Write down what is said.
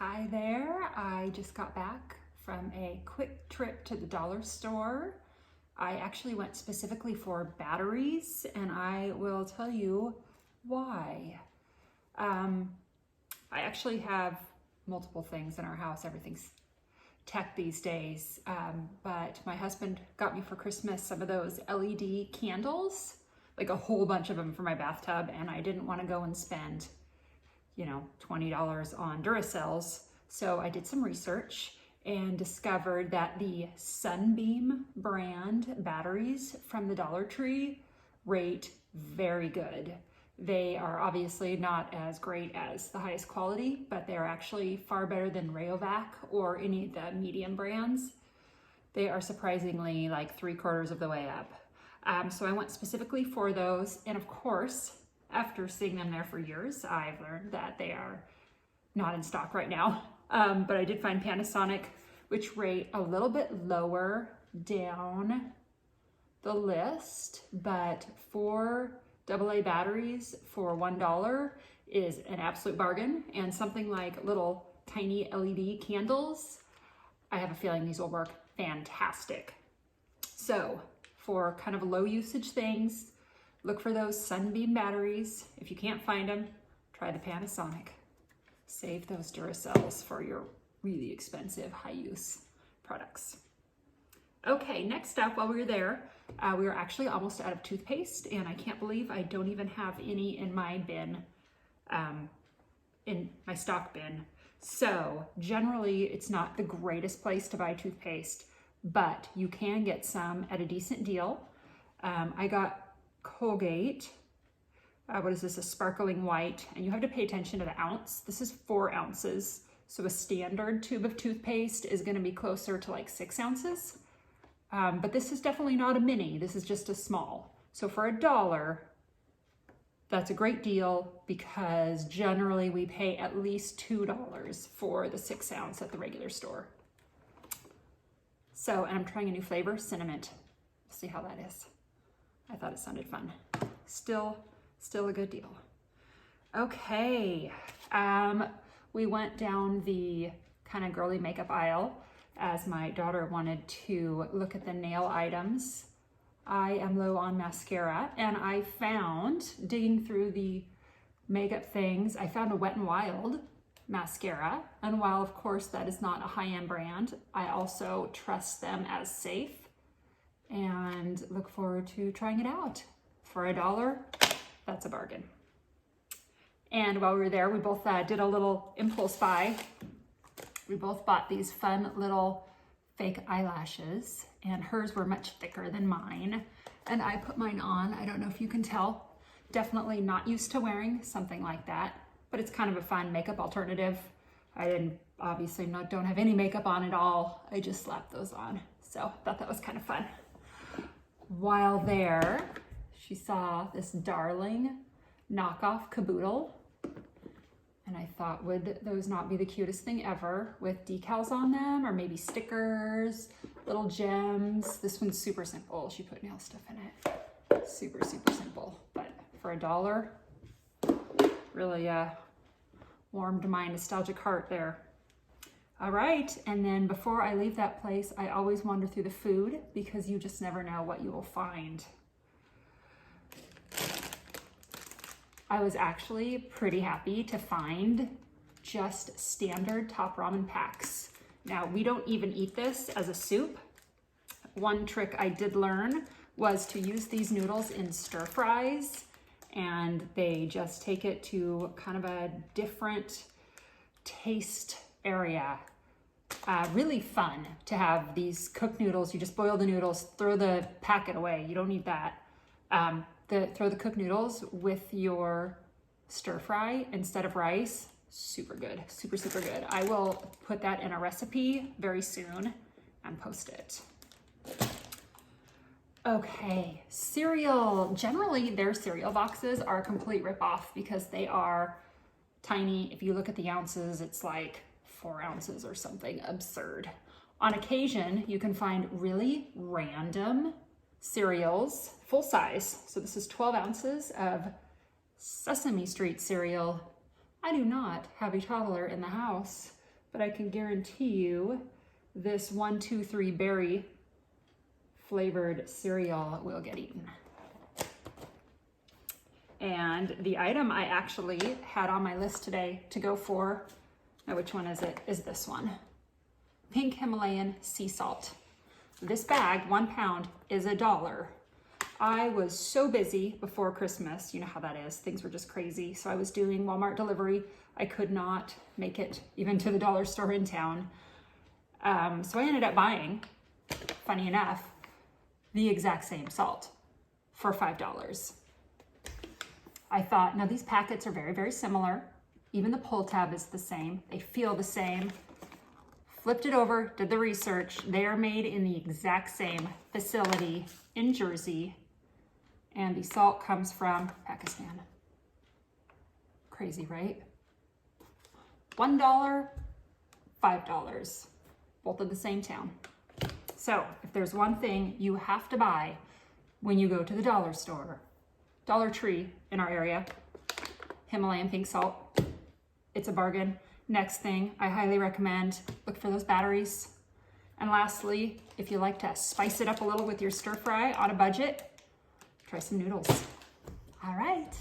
Hi there, I just got back from a quick trip to the dollar store. I actually went specifically for batteries and I will tell you why. I actually have multiple things in our house, everything's tech these days, but my husband got me for Christmas some of those LED candles, like a whole bunch of them for my bathtub, and I didn't want to go and spend $20 on Duracells. So I did some research and discovered that the Sunbeam brand batteries from the Dollar Tree rate very good. They are obviously not as great as the highest quality, but they are actually far better than Rayovac or any of the medium brands. They are surprisingly like 3/4 of the way up. So I went specifically for those, and of course, after seeing them there for years, I've learned that they are not in stock right now. But I did find Panasonic, which rate a little bit lower down the list, but 4 AA batteries for $1 is an absolute bargain. And something like little tiny LED candles, I have a feeling these will work fantastic. So for kind of low usage things, look for those Sunbeam batteries. If you can't find them, try the Panasonic. Save those Duracells for your really expensive high use products. Okay, next up, while we were there, we were actually almost out of toothpaste, and I can't believe I don't even have any in my bin, in my stock bin. So generally it's not the greatest place to buy toothpaste, but you can get some at a decent deal. I got Colgate, what is this, a sparkling white, and you have to pay attention to the ounce. This is 4 ounces. So a standard tube of toothpaste is gonna be closer to like 6 ounces. But this is definitely not a mini, this is just a small. So for $1, that's a great deal because generally we pay at least $2 for the 6 ounce at the regular store. So, and I'm trying a new flavor, cinnamon. See how that is. I thought it sounded fun. Still a good deal. Okay, we went down the kind of girly makeup aisle as my daughter wanted to look at the nail items. I am low on mascara, and I found, digging through the makeup things, I found a Wet n Wild mascara. And while of course that is not a high-end brand, I also trust them as safe and look forward to trying it out. For $1, that's a bargain. And while we were there, we both did a little impulse buy. We both bought these fun little fake eyelashes, and hers were much thicker than mine. And I put mine on. I don't know if you can tell. Definitely not used to wearing something like that, but it's kind of a fun makeup alternative. I don't have any makeup on at all. I just slapped those on. So I thought that was kind of fun. While there, she saw this darling knockoff caboodle, and I thought, would those not be the cutest thing ever, with decals on them or maybe stickers, little gems. This one's super simple. She put nail stuff in it. Super simple, but for $1, really warmed my nostalgic heart there. All right, and then before I leave that place, I always wander through the food because you just never know what you will find. I was actually pretty happy to find just standard top ramen packs. Now, we don't even eat this as a soup. One trick I did learn was to use these noodles in stir fries, and they just take it to kind of a different taste area. Really fun to have these cooked noodles. You just boil the noodles, throw the packet away. You don't need that. Throw the cooked noodles with your stir fry instead of rice. Super good, super good. I will put that in a recipe very soon and post it. Okay, cereal. Generally, their cereal boxes are a complete ripoff because they are tiny. If you look at the ounces, it's like 4 ounces or something absurd. On occasion, you can find really random cereals, full size. So this is 12 ounces of Sesame Street cereal. I do not have a toddler in the house, but I can guarantee you this 1, 2, 3 berry flavored cereal will get eaten. And the item I actually had on my list today to go for, now which one is it, is this one. Pink Himalayan sea salt. This bag, 1 pound, is $1. I was so busy before Christmas, you know how that is, things were just crazy. So I was doing Walmart delivery. I could not make it even to the dollar store in town. So I ended up buying, funny enough, the exact same salt for $5. I thought, now these packets are very, very similar. Even the pull tab is the same. They feel the same. Flipped it over, did the research. They are made in the exact same facility in Jersey. And the salt comes from Pakistan. Crazy, right? $1, $5, both in the same town. So if there's one thing you have to buy when you go to the dollar store, Dollar Tree in our area, Himalayan pink salt. It's a bargain. Next thing I highly recommend, look for those batteries. And lastly, if you like to spice it up a little with your stir fry on a budget, try some noodles. All right.